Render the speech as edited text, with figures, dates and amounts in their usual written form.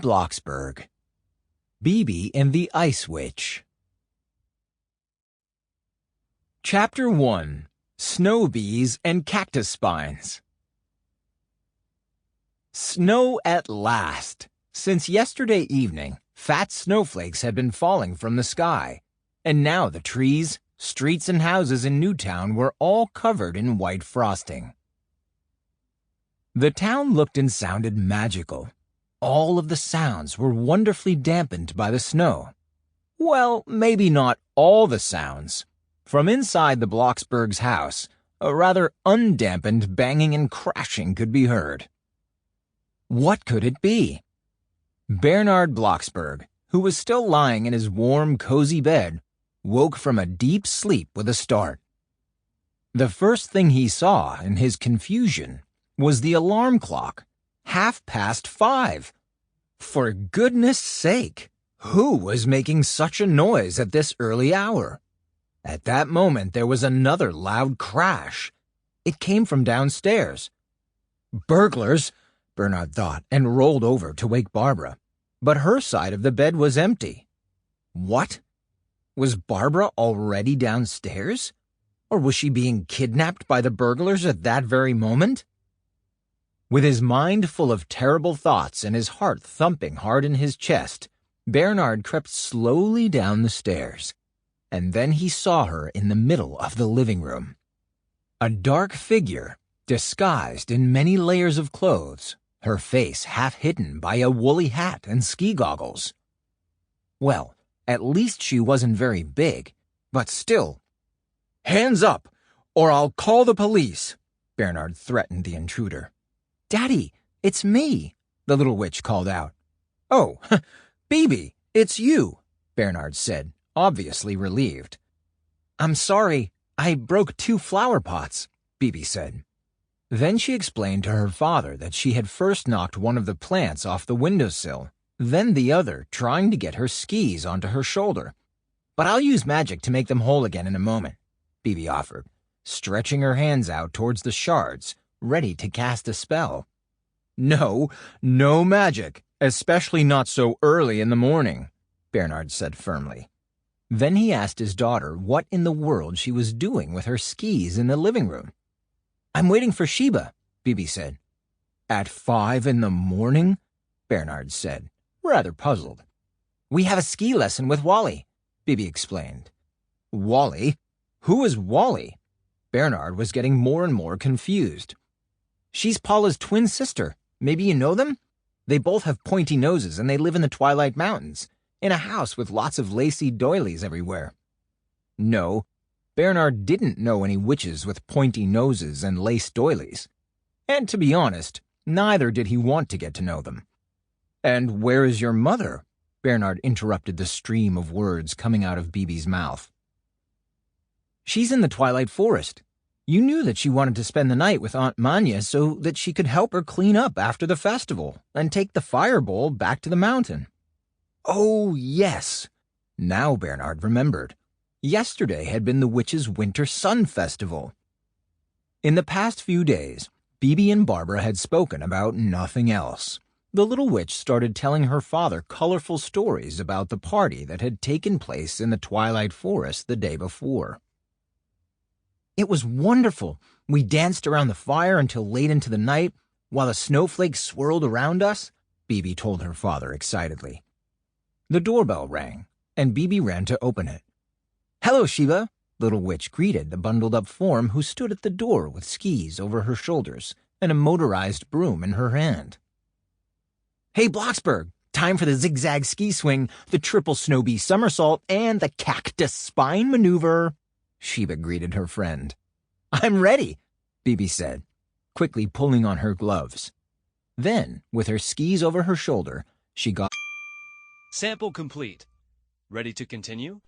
Blocksberg. Bibi and the Ice Witch. Chapter 1. Snow Bees and Cactus Spines. Snow at last! Since yesterday evening, fat snowflakes had been falling from the sky, and now the trees, streets, and houses in Newtown were all covered in white frosting. The town looked and sounded magical. All of the sounds were wonderfully dampened by the snow. Well, maybe not all the sounds. From inside the Blocksberg's house, a rather undampened banging and crashing could be heard. What could it be? Bernard Blocksberg, who was still lying in his warm, cozy bed, woke from a deep sleep with a start. The first thing he saw, in his confusion, was the alarm clock, 5:30. For goodness sake, who was making such a noise at this early hour? At that moment there was another loud crash. It came from downstairs. Burglars, Bernard thought, and rolled over to wake Barbara. But her side of the bed was empty. What? Was Barbara already downstairs? Or was she being kidnapped by the burglars at that very moment? With his mind full of terrible thoughts and his heart thumping hard in his chest, Bernard crept slowly down the stairs. And then he saw her in the middle of the living room. A dark figure, disguised in many layers of clothes, her face half hidden by a woolly hat and ski goggles. Well, at least she wasn't very big, but still. "Hands up, or I'll call the police," Bernard threatened the intruder. "Daddy, it's me," the little witch called out. "Oh, Bibi, it's you," Bernard said, obviously relieved. "I'm sorry, I broke 2 flower pots," Bibi said. Then she explained to her father that she had first knocked one of the plants off the windowsill, then the other, trying to get her skis onto her shoulder. "But I'll use magic to make them whole again in a moment," Bibi offered, stretching her hands out towards the shards, ready to cast a spell. No magic, especially not so early in the morning," Bernard said firmly. Then he asked his daughter what in the world she was doing with her skis in the living room. "I'm waiting for Sheba," Bibi said. "At 5 in the morning?" Bernard said, rather puzzled. "We have a ski lesson with Wally," Bibi explained. "Wally? Who is Wally?" Bernard was getting more and more confused. "She's Paula's twin sister. Maybe you know them? They both have pointy noses and they live in the Twilight Mountains, in a house with lots of lacy doilies everywhere." No, Bernard didn't know any witches with pointy noses and lace doilies. And to be honest, neither did he want to get to know them. "And where is your mother?" Bernard interrupted the stream of words coming out of Bibi's mouth. "She's in the Twilight Forest. You knew that she wanted to spend the night with Aunt Manya so that she could help her clean up after the festival and take the fire bowl back to the mountain." Oh, yes. Now Bernard remembered. Yesterday had been the witches' winter sun festival. In the past few days, Bibi and Barbara had spoken about nothing else. The little witch started telling her father colorful stories about the party that had taken place in the Twilight Forest the day before. "It was wonderful. We danced around the fire until late into the night, while the snowflakes swirled around us," Bibi told her father excitedly. The doorbell rang, and Bibi ran to open it. "Hello, Sheba," Little Witch greeted the bundled-up form who stood at the door with skis over her shoulders and a motorized broom in her hand. "Hey, Blocksberg, time for the zigzag ski swing, the triple snow bee somersault, and the cactus spine maneuver," Sheba greeted her friend. "I'm ready," Bibi said, quickly pulling on her gloves. Then, with her skis over her shoulder, she got... Sample complete. Ready to continue?